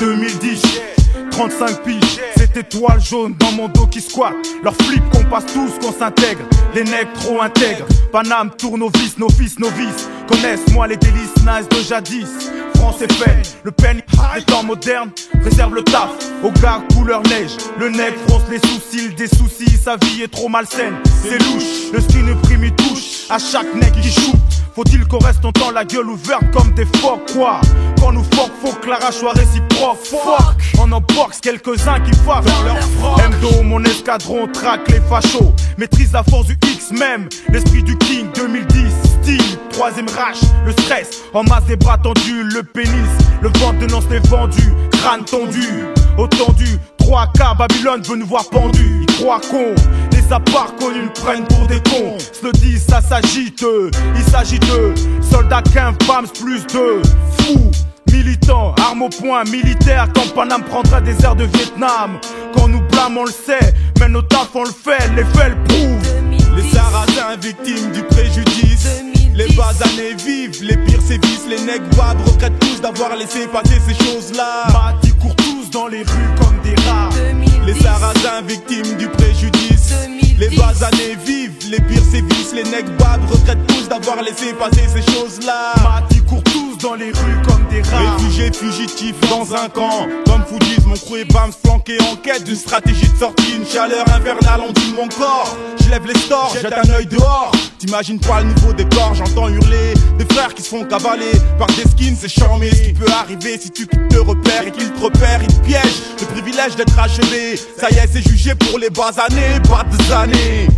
2010. 35 piges, cette étoile jaune dans mon dos qui squatte. Leur flip qu'on passe tous, qu'on s'intègre. Les nègres trop intègres. Paname tourne nos fils, novices. Connaissent-moi les délices nice de jadis. France est fait, le pen des temps modernes réserve le taf aux gars couleur neige. Le nègre fronce les sourcils, des soucis, sa vie est trop malsaine. C'est louche, le skin prime il touche à chaque nègre qui shoot. Faut-il qu'on reste longtemps la gueule ouverte comme des phoques, quoi? Quand nous fuck, faut que la rage soit réciproque. Fuck, on en boxe quelques-uns qui fassent dans leur froc. M2, mon escadron traque les fachos. Maîtrise la force du X même, l'esprit du King 2010. Style, troisième rage, le stress, en masse des bras tendus, le pénis, le ventre de lance les vendus, crâne tendu, au tendu. 3K, Babylone veut nous voir pendus. Ils croient qu'on les a pas reconnus, nous prennent pour des cons. Se le disent, ça s'agite, il s'agit de soldats qu'infâmes, plus de fous. Militants, armes au poing, militaires, quand Paname prendra des airs de Vietnam. Quand nous blâme, on le sait, mais nos tafs on le fait, les faits le prouvent. Les Sarrasins victimes du préjudice. Les basanés vivent, les pires sévices. Les nègres babs regrettent tous d'avoir laissé passer ces choses-là. Mati court tous dans les rues comme des rats. Les Sarrasins victimes du préjudice. Les basanés vivent, les pires sévices. Les nègres babs regrettent tous d'avoir laissé passer ces choses-là. Mati court tous dans les rues comme des rats. Réfugiés fugitifs dans un camp. Comme Foudis, mon crew et Bams flanqués en quête d'une stratégie de sortie. Une chaleur infernale ondule mon corps. Je lève les stores, jette un œil dehors. T'imagines pas le nouveau décor, j'entends hurler des frères qui se font cavaler par des skins, c'est charmé. Ce qui peut arriver si tu quittes te repères et qu'ils te repèrent, ils te piègent. Le privilège d'être achevé, ça y est, c'est jugé pour les bas années, pas des années.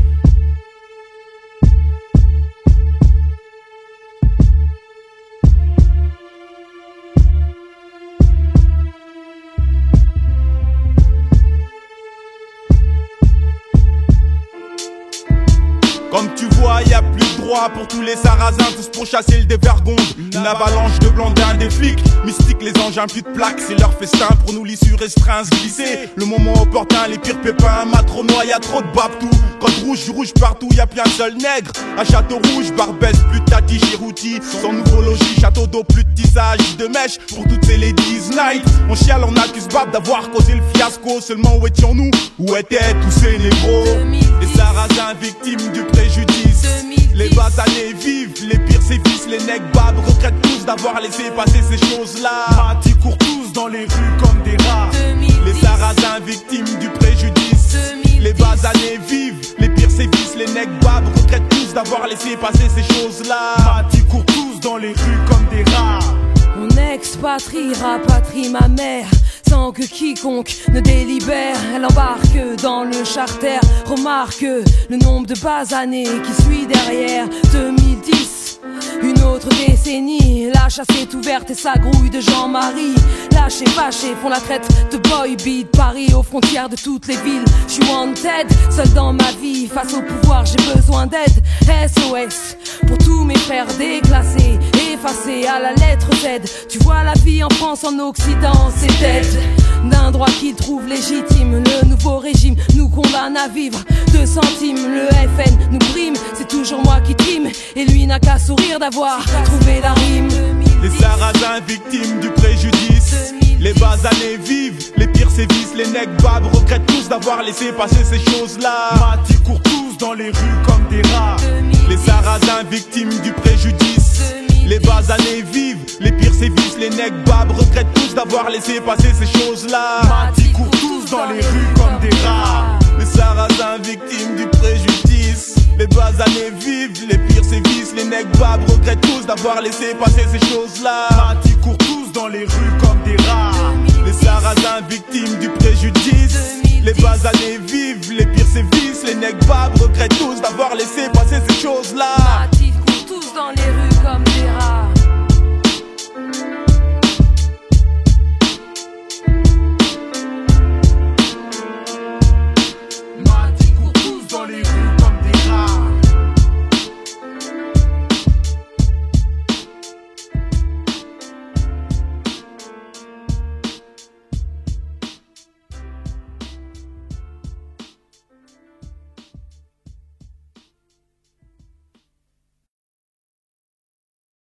Comme tu vois, y a plus de droit pour tous les Sarrasins, tous pour chasser le dévergonde. Une avalanche de blondins, des flics, mystiques, les engins, plus de plaques. C'est leur festin pour nous l'issue restreint, se glisser. Le moment opportun, les pires pépins, matronois, y a trop de babtou. Code rouge, du rouge partout, y a plus un seul nègre. À Château Rouge, Barbès, plus de Tati, Chirouti. Sans nouveau logis, Château d'eau, plus de tissage, de mèche. Pour toutes ces ladies night, on chiale, on accuse Bab d'avoir causé le fiasco. Seulement où étions-nous? Où étaient tous ces négros? Les Sarrasins victimes du préjudice. Les basanés vivent, les pires sévices. Les nègres babs regrettent tous d'avoir laissé passer ces choses-là. Mati court tous dans les rues comme des rats. Les Sarrasins victimes du préjudice. Les basanés vivent, les pires sévices. Les nègres babs regrettent tous d'avoir laissé passer ces choses-là. Mati court tous dans les rues comme des rats. On expatrie, rapatrie ma mère sans que quiconque ne délibère. Elle embarque dans le charter. Remarque le nombre de basanés qui suit derrière. 2010, une autre décennie. La chasse est ouverte et ça grouille de Jean-Marie. Lâchés, fâchés, font la traite de boy beat. Paris aux frontières de toutes les villes. J'suis wanted, seul dans ma vie. Face au pouvoir, j'ai besoin d'aide. SOS pour tous mes frères déclassés, effacés à la lettre Z. Tu vois la vie en France, en Occident, c'est tête d'un droit qu'ils trouvent légitime. Le nouveau régime nous condamne à vivre 2 centimes. Le FN nous brime, c'est toujours moi qui trime. Et lui n'a qu'à sourire d'avoir trouvé la rime. Les Sarrasins victimes du préjudice. Les basanés vivent, les pires sévices. Les nègres babs regrettent tous d'avoir laissé passer ces choses-là. Mati court tous dans les rues comme des rats. Les Sarrasins victimes du préjudice. Les basanés vivent, les pires sévices. Les nègres babs regrettent tous d'avoir laissé passer ces choses-là. Mati court tous dans les rues comme des rats. Les Sarrasins victimes du préjudice. Les basanés vivent, les pires sévices. Les nègres babs regrettent tous d'avoir laissé passer ces choses-là. Mati court tous dans les rues comme des rats. Les Sarrasins victimes du préjudice. Les basanés vivent, les pires sévices. Les nègres babs regrettent tous d'avoir laissé passer